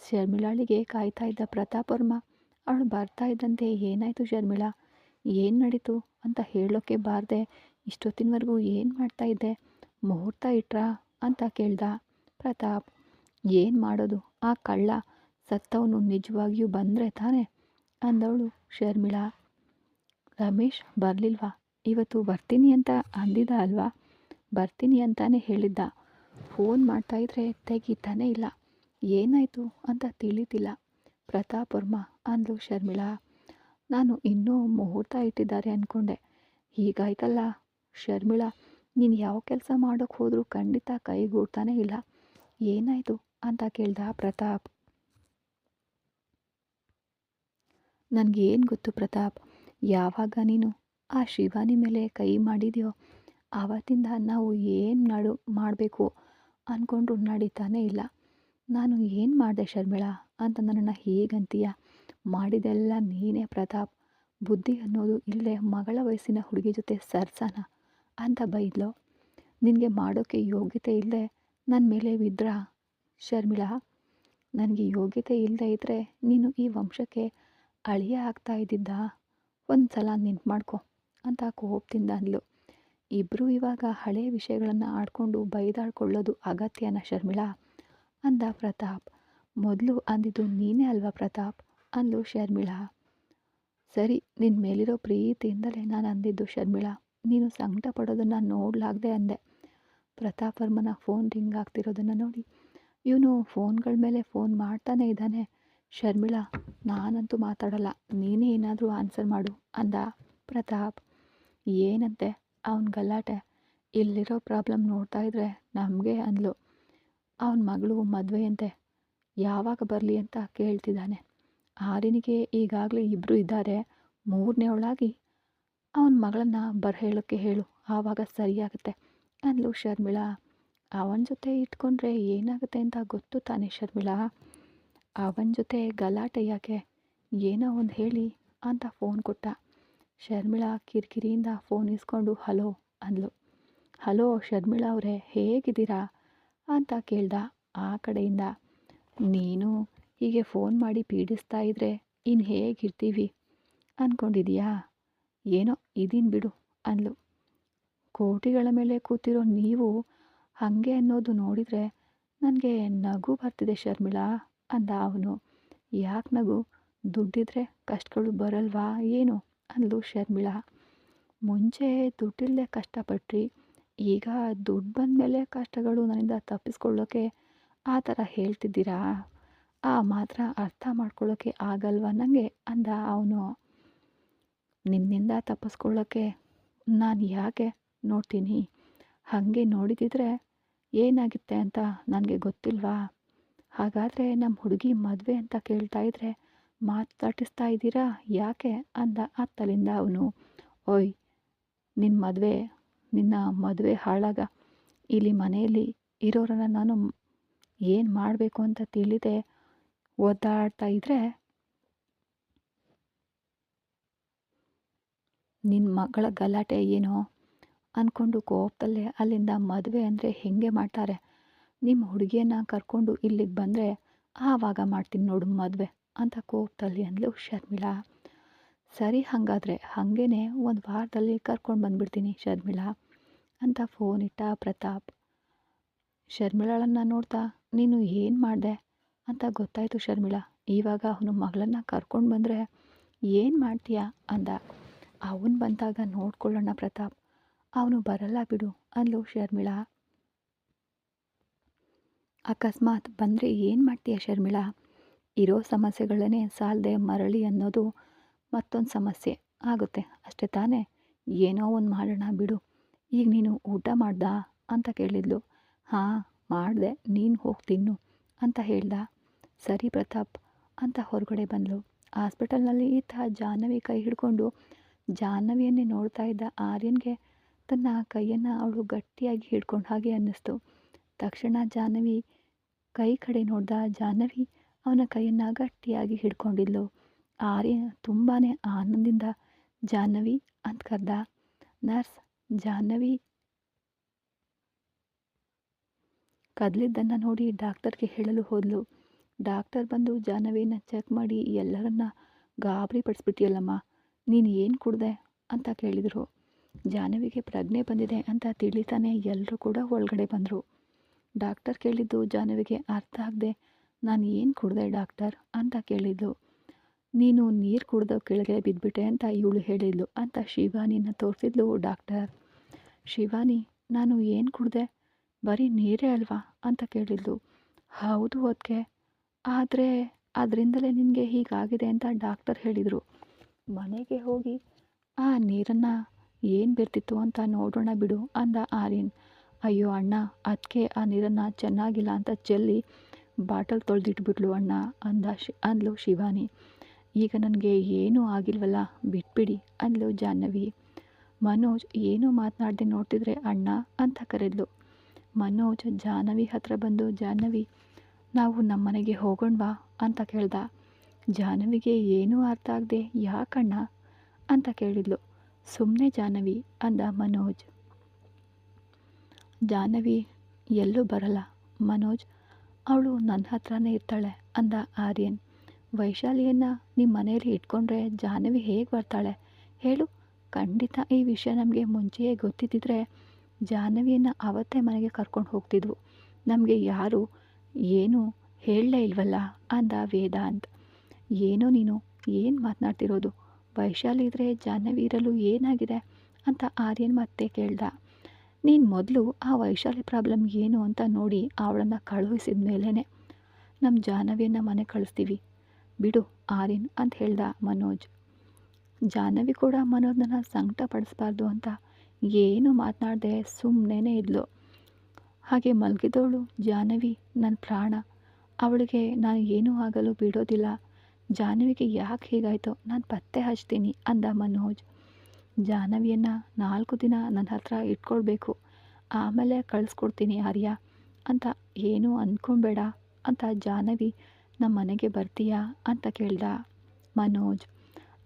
ಶರ್ಮಿಳಾಳಿಗೆ ಕಾಯ್ತಾ ಇದ್ದ ಪ್ರತಾಪ್ ವರ್ಮ ಅವಳು ಬರ್ತಾ ಇದ್ದಂತೆ, ಏನಾಯಿತು ಶರ್ಮಿಳಾ, ಏನು ನಡೀತು ಅಂತ ಹೇಳೋಕ್ಕೆ ಬಾರದೆ ಇಷ್ಟೊತ್ತಿನವರೆಗೂ ಏನು ಮಾಡ್ತಾ ಇದ್ದೆ? ಮುಹೂರ್ತ ಇಟ್ರಾ ಅಂತ ಕೇಳ್ದ ಪ್ರತಾಪ್. ಏನು ಮಾಡೋದು, ಆ ಕಳ್ಳ ಸತ್ತವನು ನಿಜವಾಗಿಯೂ ಬಂದರೆ ತಾನೆ ಅಂದವಳು ಶರ್ಮಿಳಾ. ರಮೇಶ್ ಬರಲಿಲ್ವಾ? ಇವತ್ತು ಬರ್ತೀನಿ ಅಂತ ಅಂದಿದ್ದ ಅಲ್ವಾ? ಬರ್ತೀನಿ ಅಂತಾನೆ ಹೇಳಿದ್ದ. ಫೋನ್ ಮಾಡ್ತಾಯಿದ್ರೆ ತೆಗಿತಾನೇ ಇಲ್ಲ, ಏನಾಯಿತು ಅಂತ ತಿಳಿತಿಲ್ಲ ಪ್ರತಾಪ್ ವರ್ಮ ಅಂದ್ಲು ಶರ್ಮಿಳಾ. ನಾನು ಇನ್ನೂ ಮುಹೂರ್ತ ಇಟ್ಟಿದ್ದಾರೆ ಅಂದ್ಕೊಂಡೆ, ಹೀಗಾಯ್ತಲ್ಲ ಶರ್ಮಿಳಾ. ನೀನು ಯಾವ ಕೆಲಸ ಮಾಡೋಕ್ಕೆ ಹೋದರೂ ಖಂಡಿತ ಕೈಗೂಡ್ತಾನೇ ಇಲ್ಲ, ಏನಾಯಿತು ಅಂತ ಕೇಳ್ದ ಪ್ರತಾಪ್. ನನಗೇನು ಗೊತ್ತು ಪ್ರತಾಪ್, ಯಾವಾಗ ನೀನು ಆ ಶಿವಾನಿ ಮೇಲೆ ಕೈ ಮಾಡಿದೆಯೋ ಆವತ್ತಿಂದ ನಾವು ಏನು ಮಾಡಬೇಕು ಅಂದ್ಕೊಂಡ್ರು ನಡೀತಾನೇ ಇಲ್ಲ. ನಾನು ಏನು ಮಾಡಿದೆ ಶರ್ಮಿಳಾ ಅಂತ ನನ್ನನ್ನು ಹೇಗಂತೀಯ? ಮಾಡಿದೆಲ್ಲ ನೀನೇ ಪ್ರತಾಪ್. ಬುದ್ಧಿ ಅನ್ನೋದು ಇಲ್ಲದೆ ಮಗಳ ವಯಸ್ಸಿನ ಹುಡುಗಿ ಜೊತೆ ಸರ್ಸನ ಅಂತ ಬೈದ್ಲು. ನಿನಗೆ ಮಾಡೋಕ್ಕೆ ಯೋಗ್ಯತೆ ಇಲ್ಲದೆ ನನ್ನ ಮೇಲೆ ಬಿದ್ರ ಶರ್ಮಿಳಾ. ನನಗೆ ಯೋಗ್ಯತೆ ಇಲ್ಲದೆ ಇದ್ದರೆ ನೀನು ಈ ವಂಶಕ್ಕೆ ಅಳಿಯ ಆಗ್ತಾ ಇದ್ದಿದ್ದ? ಒಂದು ಸಲ ನೆನ್ಪು ಮಾಡ್ಕೊ ಅಂತ ಕೋಪದಿಂದ ಅಂದ್ಲು. ಇಬ್ಬರು ಇವಾಗ ಹಳೆ ವಿಷಯಗಳನ್ನು ಆಡ್ಕೊಂಡು ಬೈದಾಡ್ಕೊಳ್ಳೋದು ಅಗತ್ಯನ ಶರ್ಮಿಳಾ ಅಂದ ಪ್ರತಾಪ್. ಮೊದಲು ಅಂದಿದ್ದು ನೀನೇ ಅಲ್ವಾ ಪ್ರತಾಪ್ ಅಂದ್ಲು ಶರ್ಮಿಳಾ. ಸರಿ, ನಿನ್ನ ಮೇಲಿರೋ ಪ್ರೀತಿಯಿಂದಲೇ ನಾನು ಅಂದಿದ್ದು ಶರ್ಮಿಳಾ, ನೀನು ಸಂಕಟ ಪಡೋದನ್ನು ನೋಡಲಾಗದೆ ಅಂದೆ. ಪ್ರತಾಪ್ ವರ್ಮನ ಫೋನ್ ರಿಂಗ್ ಆಗ್ತಿರೋದನ್ನು ನೋಡಿ, ಇವನು ಫೋನ್ಗಳ ಮೇಲೆ ಫೋನ್ ಮಾಡ್ತಾನೆ ಇದ್ದಾನೆ. ಶರ್ಮಿಳಾ, ನಾನಂತೂ ಮಾತಾಡಲ್ಲ, ನೀನೇ ಏನಾದರೂ ಆನ್ಸರ್ ಮಾಡು ಅಂದ ಪ್ರತಾಪ್. ಏನಂತೆ ಅವನ ಗಲಾಟೆ? ಇಲ್ಲಿರೋ ಪ್ರಾಬ್ಲಮ್ ನೋಡ್ತಾ ಇದ್ರೆ ನಮಗೆ ಅಂದ್ಲು. ಅವನ ಮಗಳು ಮದುವೆಯಂತೆ, ಯಾವಾಗ ಬರಲಿ ಅಂತ ಕೇಳ್ತಿದ್ದಾನೆ. ಆರ್ಯನಿಗೆ ಈಗಾಗಲೇ ಇಬ್ಬರು ಇದ್ದಾರೆ, ಮೂರನೇವಳಾಗಿ ಅವನ ಮಗಳನ್ನು ಹೇಳೋಕ್ಕೆ ಹೇಳು, ಆವಾಗ ಸರಿಯಾಗುತ್ತೆ ಅಂದ್ಲು ಶರ್ಮಿಳಾ. ಅವನ ಜೊತೆ ಇಟ್ಕೊಂಡ್ರೆ ಏನಾಗುತ್ತೆ ಅಂತ ಗೊತ್ತು ತಾನೇ ಶರ್ಮಿಳಾ. ಅವನ ಜೊತೆ ಗಲಾಟೆ ಯಾಕೆ, ಏನೋ ಒಂದು ಹೇಳಿ ಅಂತ ಫೋನ್ ಕೊಟ್ಟ. ಶರ್ಮಿಳಾ ಕಿರಿಕಿರಿಯಿಂದ ಫೋನ್ ಇಸ್ಕೊಂಡು ಹಲೋ ಅಂದ್ಲು. ಹಲೋ ಶರ್ಮಿಳಾ ಅವರೇ, ಹೇಗಿದ್ದೀರಾ ಅಂತ ಕೇಳ್ದ ಆ ಕಡೆಯಿಂದ. ನೀನು ಹೀಗೆ ಫೋನ್ ಮಾಡಿ ಪೀಡಿಸ್ತಾ ಇದ್ರೆ ಇನ್ನು ಹೇಗಿರ್ತೀವಿ ಅಂದ್ಕೊಂಡಿದೀಯಾ? ಏನೋ ಇದೀನಿ ಬಿಡು ಅಂದ್ಲು. ಕೋಟಿಗಳ ಮೇಲೆ ಕೂತಿರೋ ನೀವು ಹಾಗೆ ಅನ್ನೋದು ನೋಡಿದರೆ ನನಗೆ ನಗು ಬರ್ತಿದೆ ಶರ್ಮಿಳಾ ಅಂದ ಅವನು. ಯಾಕೆ ನಗು? ದುಡ್ಡಿದ್ರೆ ಕಷ್ಟಗಳು ಬರಲ್ವಾ ಏನು ಅಂದ್ಲು ಶರ್ಮಿಳಾ. ಮುಂಚೆ ದುಡ್ಡಿಲ್ಲದೆ ಕಷ್ಟಪಟ್ರಿ, ಈಗ ದುಡ್ಡು ಬಂದ ಮೇಲೆ ಕಷ್ಟಗಳು ನನ್ನಿಂದ ತಪ್ಪಿಸ್ಕೊಳ್ಳೋಕ್ಕೆ ಆ ಥರ ಹೇಳ್ತಿದ್ದೀರಾ? ಆ ಮಾತ್ರ ಅರ್ಥ ಮಾಡ್ಕೊಳ್ಳೋಕ್ಕೆ ಆಗಲ್ವ ನನಗೆ ಅಂದ ಅವನು. ನಿನ್ನಿಂದ ತಪ್ಪಿಸ್ಕೊಳ್ಳೋಕ್ಕೆ ನಾನು ಯಾಕೆ ನೋಡ್ತೀನಿ? ಹಾಗೆ ನೋಡಿದಿದ್ರೆ ಏನಾಗುತ್ತೆ ಅಂತ ನನಗೆ ಗೊತ್ತಿಲ್ವಾ? ಹಾಗಾದರೆ ನಮ್ಮ ಹುಡುಗಿ ಮದುವೆ ಅಂತ ಕೇಳ್ತಾ ಇದ್ರೆ ಮಾತಾಡಿಸ್ತಾ ಇದ್ದೀರಾ ಯಾಕೆ ಅಂದ ಅತ್ತಲಿಂದ ಅವನು. ಓಯ್, ನಿನ್ನ ಮದುವೆ ಹಾಳಾಗ. ಇಲ್ಲಿ ಮನೆಯಲ್ಲಿ ಇರೋರನ್ನ ನಾನು ಏನು ಮಾಡಬೇಕು ಅಂತ ತಿಳಿದೆ ಒದ್ದಾಡ್ತಾ ಇದ್ದರೆ ನಿನ್ನ ಮಗಳ ಗಲಾಟೆ ಏನೋ ಅಂದ್ಕೊಂಡು ಕೋಪದಲ್ಲೇ ಅಲ್ಲಿಂದ ಮದುವೆ ಅಂದರೆ ಹೇಗೆ ಮಾಡ್ತಾರೆ, ನಿಮ್ಮ ಹುಡುಗಿಯನ್ನು ಕರ್ಕೊಂಡು ಇಲ್ಲಿಗೆ ಬಂದರೆ ಆವಾಗ ಮಾಡ್ತೀನಿ ನೋಡು ಮದುವೆ ಅಂತ ಕೋಪದಲ್ಲಿ ಅಂದ್ಲು ಶರ್ಮಿಳಾ. ಸರಿ, ಹಾಗಾದರೆ ಹಾಗೇ ಒಂದು ವಾರದಲ್ಲಿ ಕರ್ಕೊಂಡು ಬಂದುಬಿಡ್ತೀನಿ ಶರ್ಮಿಳಾ ಅಂತ ಫೋನ್ ಇಟ್ಟ ಪ್ರತಾಪ್. ಶರ್ಮಿಳಾಳನ್ನು ನೋಡ್ತಾ, ನೀನು ಏನು ಮಾಡಿದೆ? ಅಂತ ಗೊತ್ತಾಯಿತು ಶರ್ಮಿಳಾ. ಇವಾಗ ಅವನು ಮಗಳನ್ನು ಕರ್ಕೊಂಡು ಬಂದರೆ ಏನು ಮಾಡ್ತೀಯಾ ಅಂದ. ಅವನು ಬಂದಾಗ ನೋಡ್ಕೊಳ್ಳೋಣ ಪ್ರತಾಪ್, ಅವನು ಬರಲ್ಲ ಬಿಡು ಅಂದ್ಲು ಶರ್ಮಿಳಾ. ಅಕಸ್ಮಾತ್ ಬಂದರೆ ಏನು ಮಾಡ್ತೀಯ ಶರ್ಮಿಳಾ? ಇರೋ ಸಮಸ್ಯೆಗಳನ್ನೇ ಸಾಲದೆ ಮರಳಿ ಅನ್ನೋದು ಮತ್ತೊಂದು ಸಮಸ್ಯೆ ಆಗುತ್ತೆ ಅಷ್ಟೇ ತಾನೇ. ಏನೋ ಒಂದು ಮಾಡೋಣ ಬಿಡು. ಈಗ ನೀನು ಊಟ ಮಾಡ್ದಾ ಅಂತ ಕೇಳಿದ್ಲು. ಹಾಂ ಮಾಡಿದೆ, ನೀನು ಹೋಗಿ ತಿನ್ನು ಅಂತ ಹೇಳ್ದ. ಸರಿ ಪ್ರತಾಪ್ ಅಂತ ಹೊರಗಡೆ ಬಂದಳು. ಹಾಸ್ಪಿಟಲ್ನಲ್ಲಿ ಈತ ಜಾಹ್ನವಿ ಕೈ ಹಿಡ್ಕೊಂಡು ಜಾಹ್ನವಿಯನ್ನೇ ನೋಡ್ತಾ ಇದ್ದ ಆರ್ಯನ್ಗೆ ತನ್ನ ಕೈಯನ್ನು ಅವಳು ಗಟ್ಟಿಯಾಗಿ ಹಿಡ್ಕೊಂಡು ಹಾಗೆ ಅನ್ನಿಸ್ತು. ತಕ್ಷಣ ಜಾಹ್ನವಿ ಕೈ ಕಡೆ ನೋಡ್ದ. ಜಾಹ್ನವಿ ಅವನ ಕೈಯನ್ನು ಗಟ್ಟಿಯಾಗಿ ಹಿಡ್ಕೊಂಡಿದ್ಲು. ಆರ್ಯನ್ ತುಂಬಾ ಆನಂದದಿಂದ ಜಾಹ್ನವಿ ಅಂತ ಕರೆದ. ನರ್ಸ್ ಜಾಹ್ನವಿ ಕದಲಿದ್ದನ್ನು ನೋಡಿ ಡಾಕ್ಟರ್ಗೆ ಹೇಳಲು ಹೋದ್ಲು. ಡಾಕ್ಟರ್ ಬಂದು ಜಾಹ್ನವಿನ ಚೆಕ್ ಮಾಡಿ ಎಲ್ಲರನ್ನ ಗಾಬರಿ ಪಡಿಸ್ಬಿಟ್ಟಿಯಲ್ಲಮ್ಮ, ನೀನು ಏನು ಕುಡ್ದೆ ಅಂತ ಕೇಳಿದರು. ಜಾಹ್ನವಿಗೆ ಪ್ರಜ್ಞೆ ಬಂದಿದೆ ಅಂತ ತಿಳಿತಾನೆ ಎಲ್ಲರೂ ಕೂಡ ಒಳಗಡೆ ಬಂದರು. ಡಾಕ್ಟರ್ ಕೇಳಿದ್ದು ಜಾಹ್ನವಿಗೆ ಅರ್ಥ ಆಗದೆ, ನಾನು ಏನು ಕುಡ್ದೆ ಡಾಕ್ಟರ್ ಅಂತ ಕೇಳಿದ್ಲು. ನೀನು ನೀರು ಕುಡ್ದು ಕೆಳಗೆ ಬಿದ್ದುಬಿಟ್ಟೆ ಅಂತ ಇವಳು ಹೇಳಿದ್ಲು ಅಂತ ಶಿವಾನಿನ ತೋರಿಸಿದ್ಲು ಡಾಕ್ಟರ್. ಶಿವಾನಿ ನಾನು ಏನು ಕುಡ್ದೆ, ಬರೀ ನೀರೇ ಅಲ್ವಾ ಅಂತ ಕೇಳಿದ್ಲು. ಹೌದು ಅದಕ್ಕೆ, ಆದರೆ ಅದರಿಂದಲೇ ನಿನಗೆ ಹೀಗಾಗಿದೆ ಅಂತ ಡಾಕ್ಟರ್ ಹೇಳಿದರು. ಮನೆಗೆ ಹೋಗಿ ಆ ನೀರನ್ನು ಏನು ಬೆರ್ತಿತ್ತು ಅಂತ ನೋಡೋಣ ಬಿಡು ಅಂದ ಆರ್ಯನ್. ಅಯ್ಯೋ ಅಣ್ಣ, ಅದಕ್ಕೆ ಆ ನೀರನ್ನು ಚೆನ್ನಾಗಿಲ್ಲ ಅಂತ ಚೆಲ್ಲಿ ಬಾಟಲ್ ತೊಳೆದಿಟ್ಬಿಟ್ಲು ಅಣ್ಣ ಅಂದ್ಲು ಶಿವಾನಿ. ಈಗ ನನಗೆ ಏನೂ ಆಗಿಲ್ವಲ್ಲ ಬಿಟ್ಬಿಡಿ ಅಂದ್ಲು ಜಾಹ್ನವಿ. ಮನೋಜ್ ಏನೂ ಮಾತನಾಡದೆ ನೋಡ್ತಿದ್ರೆ ಅಣ್ಣ ಅಂತ ಕರೆದ್ಲು. ಮನೋಜ್ ಜಾಹ್ನವಿ ಹತ್ರ ಬಂದು, ಜಾಹ್ನವಿ ನಾವು ನಮ್ಮ ಮನೆಗೆ ಹೋಗೋಣವಾ ಅಂತ ಕೇಳ್ದ. ಜಾಹ್ನವಿಗೆ ಏನೂ ಅರ್ಥ ಆಗದೆ ಯಾಕಣ್ಣ ಅಂತ ಕೇಳಿದ್ಲು. ಸುಮ್ಮನೆ ಜಾಹ್ನವಿ ಅಂದ ಮನೋಜ್. ಜಾಹ್ನವಿ ಎಲ್ಲೂ ಬರಲ್ಲ ಮನೋಜ್, ಅವಳು ನನ್ನ ಹತ್ರನೇ ಇರ್ತಾಳೆ ಅಂದ ಆರ್ಯನ್. ವೈಶಾಲಿಯನ್ನು ನಿಮ್ಮ ಮನೆಯಲ್ಲಿ ಇಟ್ಕೊಂಡ್ರೆ ಜಾಹ್ನವಿ ಹೇಗೆ ಬರ್ತಾಳೆ ಹೇಳು? ಖಂಡಿತ ಈ ವಿಷಯ ನಮಗೆ ಮುಂಚೆಯೇ ಗೊತ್ತಿದ್ದಿದ್ರೆ ಜಾಹ್ನವಿಯನ್ನು ಅವತ್ತೇ ಮನೆಗೆ ಕರ್ಕೊಂಡು ಹೋಗ್ತಿದ್ವು. ನಮಗೆ ಯಾರು ಏನೂ ಹೇಳಲೇ ಇಲ್ವಲ್ಲ ಅಂದ ವೇದಾಂತ್. ಏನೋ ನೀನು ಏನು ಮಾತನಾಡ್ತಿರೋದು? ವೈಶಾಲಿ ಇದ್ದರೆ ಜಾಹ್ನವಿ ಇರಲು ಏನಾಗಿದೆ ಅಂತ ಆರ್ಯನ್ ಮತ್ತೆ ಕೇಳ್ದ. ನೀನು ಮೊದಲು ಆ ವೈಶಾಲಿ ಪ್ರಾಬ್ಲಮ್ ಏನು ಅಂತ ನೋಡಿ ಅವಳನ್ನು ಕಳುಹಿಸಿದ ಮೇಲೇ ನಮ್ಮ ಜಾಹ್ನವಿಯನ್ನು ಮನೆ ಕಳಿಸ್ತೀವಿ ಬಿಡು ಆರ್ಯನ್ ಅಂತ ಹೇಳ್ದ ಮನೋಜ್. ಜಾಹ್ನವಿ ಕೂಡ ಮನೋಜ್ನನ್ನು ಸಂಕಟ ಪಡಿಸ್ಬಾರ್ದು ಅಂತ ಏನು ಮಾತನಾಡದೆ ಸುಮ್ಮನೆ ಇದ್ಲು. ಹಾಗೆ ಮಲಗಿದವಳು ಜಾಹ್ನವಿ ನನ್ನ ಪ್ರಾಣ, ಅವಳಿಗೆ ನಾನು ಏನೂ ಆಗಲು ಬಿಡೋದಿಲ್ಲ. ಜಾಹ್ನವಿಗೆ ಯಾಕೆ ಹೀಗಾಯಿತೋ ನಾನು ಪತ್ತೆ ಹಚ್ತೀನಿ ಅಂದ ಮನೋಜ್. ಜಾಹ್ನವಿಯನ್ನು 4 ದಿನ ನನ್ನ ಹತ್ರ ಇಟ್ಕೊಳ್ಬೇಕು, ಆಮೇಲೆ ಕಳಿಸ್ಕೊಡ್ತೀನಿ ಆರ್ಯ ಅಂತ ಏನೂ ಅಂದ್ಕೊಬೇಡ ಅಂತ. ಜಾಹ್ನವಿ ನಮ್ಮ ಮನೆಗೆ ಬರ್ತೀಯಾ ಅಂತ ಕೇಳ್ದ ಮನೋಜ್.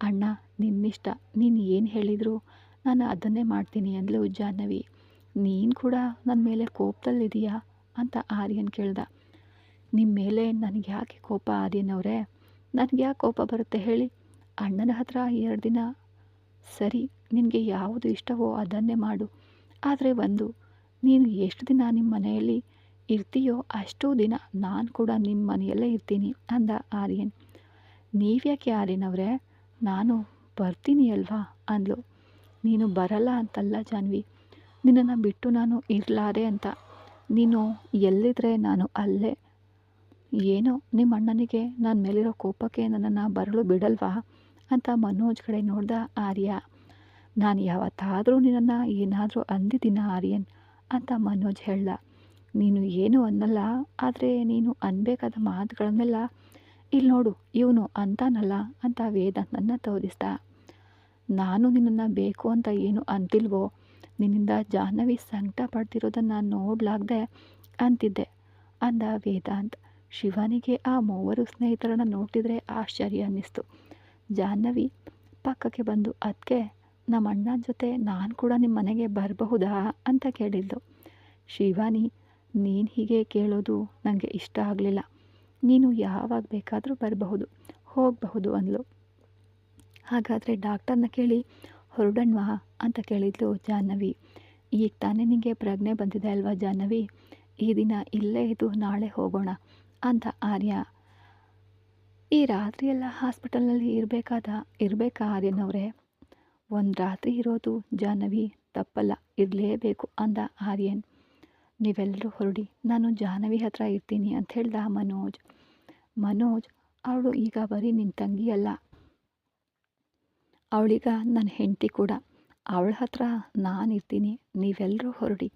ಅಣ್ಣ ನಿನ್ನಿಷ್ಟ, ನೀನು ಏನು ಹೇಳಿದ್ರು ನಾನು ಅದನ್ನೇ ಮಾಡ್ತೀನಿ ಅಂದ್ಲು ಜಾಹ್ನವಿ. ನೀನು ಕೂಡ ನನ್ನ ಮೇಲೆ ಕೋಪದಲ್ಲಿದೆಯಾ ಅಂತ ಆರ್ಯನ್ ಕೇಳ್ದ. ನಿಮ್ಮ ಮೇಲೆ ನನಗೆ ಯಾಕೆ ಕೋಪ ಆರ್ಯನ್ ಅವರೇ? ನನಗೆ ಯಾಕೆ ಕೋಪ ಬರುತ್ತೆ ಹೇಳಿ? ಅಣ್ಣನ ಹತ್ರ 2 ದಿನ ಸರಿ, ನಿನಗೆ ಯಾವುದು ಇಷ್ಟವೋ ಅದನ್ನೇ ಮಾಡು. ಆದರೆ ನೀನು ಎಷ್ಟು ದಿನ ನಿಮ್ಮ ಮನೆಯಲ್ಲಿ ಇರ್ತೀಯೋ ಅಷ್ಟೂ ದಿನ ನಾನು ಕೂಡ ನಿಮ್ಮ ಮನೆಯಲ್ಲೇ ಇರ್ತೀನಿ ಅಂದ ಆರ್ಯನ್. ನೀವ್ಯಾಕೆ ಆರ್ಯನ್ ಅವರೇ, ನಾನು ಬರ್ತೀನಿ ಅಲ್ವಾ ಅಂದ್ಲು. ನೀನು ಬರಲ್ಲ ಅಂತಲ್ಲ ಜಾಹ್ನವಿ, ನಿನ್ನನ್ನು ಬಿಟ್ಟು ನಾನು ಇರಲಾರೆ ಅಂತ. ನೀನು ಎಲ್ಲಿದ್ರೆ ನಾನು ಅಲ್ಲೇ. ಏನೋ ನಿಮ್ಮ ಅಣ್ಣನಿಗೆ ನನ್ನ ಮೇಲಿರೋ ಕೋಪಕ್ಕೆ ನನ್ನನ್ನು ಬರಲು ಬಿಡಲ್ವಾ ಅಂತ ಮನೋಜ್ ಕಡೆ ನೋಡ್ದ ಆರ್ಯ. ನಾನು ಯಾವತ್ತಾದರೂ ನಿನ್ನನ್ನು ಏನಾದರೂ ಅಂದಿದ್ದೀನ ಆರ್ಯನ್ ಅಂತ ಮನೋಜ್ ಹೇಳ್ದ. ನೀನು ಏನೂ ಅನ್ನಲ್ಲ, ಆದರೆ ನೀನು ಅನ್ಬೇಕಾದ ಮಾತುಗಳನ್ನೆಲ್ಲ ಇಲ್ಲಿ ನೋಡು ಇವನು ಅಂತಾನಲ್ಲ ಅಂತ ವೇದಾಂತನನ್ನು ತೋರಿಸ್ದ. ನಾನು ನಿನ್ನನ್ನು ಬೇಕು ಅಂತ ಏನು ಅಂತಿಲ್ವೋ, ನಿನ್ನಿಂದ ಜಾಹ್ನವಿ ಸಂಕಟ ಪಡ್ತಿರೋದನ್ನು ನೋಡಲಾಗ್ದೆ ಅಂತಿದ್ದೆ ಅಂದ ವೇದಾಂತ್. ಶಿವಾನಿಗೆ ಆ 3 ಸ್ನೇಹಿತರನ್ನು ನೋಡ್ತಿದ್ರೆ ಆಶ್ಚರ್ಯ ಅನ್ನಿಸ್ತು. ಜಾಹ್ನವಿ ಪಕ್ಕಕ್ಕೆ ಬಂದು, ಅದಕ್ಕೆ ನಮ್ಮ ಅಣ್ಣನ ಜೊತೆ ನಾನು ಕೂಡ ನಿಮ್ಮ ಮನೆಗೆ ಬರಬಹುದಾ ಅಂತ ಕೇಳಿದ್ಲು. ಶಿವಾನಿ, ನೀನು ಹೀಗೆ ಕೇಳೋದು ನನಗೆ ಇಷ್ಟ ಆಗಲಿಲ್ಲ. ನೀನು ಯಾವಾಗ ಬೇಕಾದರೂ ಬರಬಹುದು, ಹೋಗಬಹುದು ಅಂದ್ಲು. ಹಾಗಾದರೆ ಡಾಕ್ಟರ್ನ ಕೇಳಿ ಹೊರಡಣ್ವಾ ಅಂತ ಕೇಳಿದ್ಲು ಜಾಹ್ನವಿ. ಈಗ ತಾನೇ ನಿನಗೆ ಪ್ರಜ್ಞೆ ಬಂದಿದೆ ಅಲ್ವಾ ಜಾಹ್ನವಿ, ಈ ದಿನ ಇಲ್ಲೇ ಇದ್ದು ನಾಳೆ ಹೋಗೋಣ ಅಂದ ಆರ್ಯ. ಈ ರಾತ್ರಿಯೆಲ್ಲ ಹಾಸ್ಪಿಟಲ್ನಲ್ಲಿ ಇರಬೇಕಾ ಆರ್ಯನವರೇ? ಒಂದು ರಾತ್ರಿ ಇರೋದು ಜಾಹ್ನವಿ ತಪ್ಪಲ್ಲ, ಇರಲೇಬೇಕು ಅಂದ ಆರ್ಯನ್. ನೀವೆಲ್ಲರೂ ಹೊರಡಿ, ನಾನು ಜಾಹ್ನವಿ ಹತ್ರ ಇರ್ತೀನಿ ಅಂತ ಹೇಳ್ದ ಮನೋಜ್. ಅವಳು ಈಗ ಬರೀ ನಿನ್ನ ತಂಗಿ ಅಲ್ಲ, ಅವಳೀಗ ನನ್ನ ಹೆಂಡತಿ ಕೂಡ. ಅವಳ ಹತ್ರ ನಾನು ಇರ್ತೀನಿ, ನೀವೆಲ್ಲರೂ ಹೊರಡಿ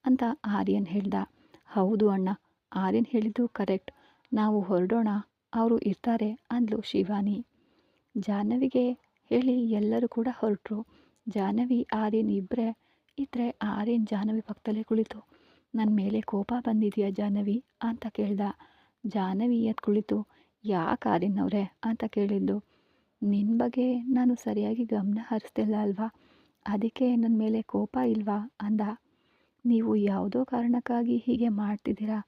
ಅಂತ ಆರ್ಯನ್ ಹೇಳ್ದ. ಹೌದು ಅಣ್ಣ, ಆರ್ಯನ್ ಹೇಳಿದ್ದು ಕರೆಕ್ಟ್, ನಾವು ಹೊರಡೋಣ, ಅವರು ಇರ್ತಾರೆ ಅಂದ್ಲು ಶಿವಾನಿ. ಜಾಹ್ನವಿಗೆ ಹೇಳಿ ಎಲ್ಲರೂ ಕೂಡ ಹೊರಟರು. ಜಾಹ್ನವಿ ಆರ್ಯನ್ ಇದ್ರೆ ಆರ್ಯನ್ ಜಾಹ್ನವಿ ಪಕ್ಕದಲ್ಲೇ ಕುಳಿತು, ನನ್ನ ಮೇಲೆ ಕೋಪ ಬಂದಿದೆಯಾ ಜಾಹ್ನವಿ ಅಂತ ಕೇಳ್ದ. ಜಾಹ್ನವಿ ಎದ್ದು ಕುಳಿತು, ಯಾಕೆ ಆರ್ಯನ್ ಅವರೇ ಅಂತ ಕೇಳಿದ್ಲು. ನಿನ್ನ ಬಗ್ಗೆ ನಾನು ಸರಿಯಾಗಿ ಗಮನ ಹರಿಸ್ತಿಲ್ಲ ಅಲ್ವಾ, ಅದಕ್ಕೆ ನನ್ನ ಮೇಲೆ ಕೋಪ ಇಲ್ವಾ ಅಂದ. ನೀವು ಯಾವುದೋ ಕಾರಣಕ್ಕಾಗಿ ಹೀಗೆ ಮಾಡ್ತಿದ್ದೀರಾ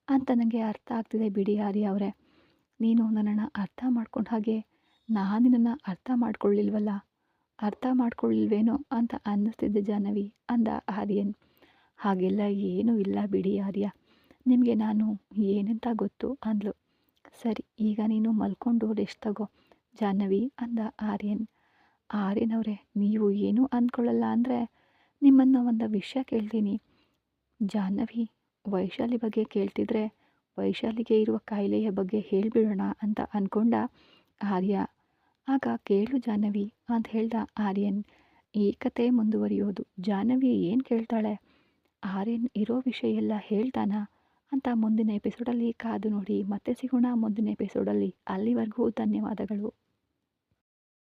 ಅಂತ ನನಗೆ ಅರ್ಥ ಆಗ್ತಿದೆ ಬಿಡಿ ಆರ್ಯ ಅವರೇ. ನೀನು ನನ್ನನ್ನು ಅರ್ಥ ಮಾಡ್ಕೊಂಡ ಹಾಗೆ ನಾನು ನಿನ್ನನ್ನು ಅರ್ಥ ಮಾಡ್ಕೊಳ್ಳಿಲ್ವೇನೋ ಅಂತ ಅನ್ನಿಸ್ತಿದ್ದೆ ಜಾಹ್ನವಿ ಅಂದ ಆರ್ಯನ್. ಹಾಗೆಲ್ಲ ಏನೂ ಇಲ್ಲ ಬಿಡಿ ಆರ್ಯ, ನಿಮಗೆ ನಾನು ಏನಂತ ಗೊತ್ತು ಅಂದ್ಲು. ಸರಿ, ಈಗ ನೀನು ಮಲ್ಕೊಂಡು ರೆಸ್ಟ್ ತಗೋ ಜಾಹ್ನವಿ ಅಂದ ಆರ್ಯನ್. ಅವರೇ, ನೀವು ಏನೂ ಅಂದ್ಕೊಳ್ಳಲ್ಲ ಅಂದರೆ ನಿಮ್ಮನ್ನು ಒಂದು ವಿಷಯ ಕೇಳ್ತೀನಿ. ಜಾಹ್ನವಿ ವೈಶಾಲಿ ಬಗ್ಗೆ ಕೇಳ್ತಿದ್ರೆ ವೈಶಾಲಿಗೆ ಇರುವ ಕಾಯಿಲೆಯ ಬಗ್ಗೆ ಹೇಳಿಬಿಡೋಣ ಅಂತ ಅಂದ್ಕೊಂಡ ಆರ್ಯ. ಆಗ ಕೇಳು ಜಾಹ್ನವಿ ಅಂತ ಹೇಳ್ದ ಆರ್ಯನ್. ಈ ಕತೆ ಮುಂದುವರಿಯೋದು. ಜಾಹ್ನವಿ ಏನು ಕೇಳ್ತಾಳೆ, ಆರ್ಯನ್ ಇರೋ ವಿಷಯ ಎಲ್ಲ ಹೇಳ್ತಾನ ಅಂತ ಮುಂದಿನ ಎಪಿಸೋಡಲ್ಲಿ ಕಾದು ನೋಡಿ. ಮತ್ತೆ ಸಿಗೋಣ ಮುಂದಿನ ಎಪಿಸೋಡಲ್ಲಿ. ಅಲ್ಲಿವರೆಗೂ ಧನ್ಯವಾದಗಳು.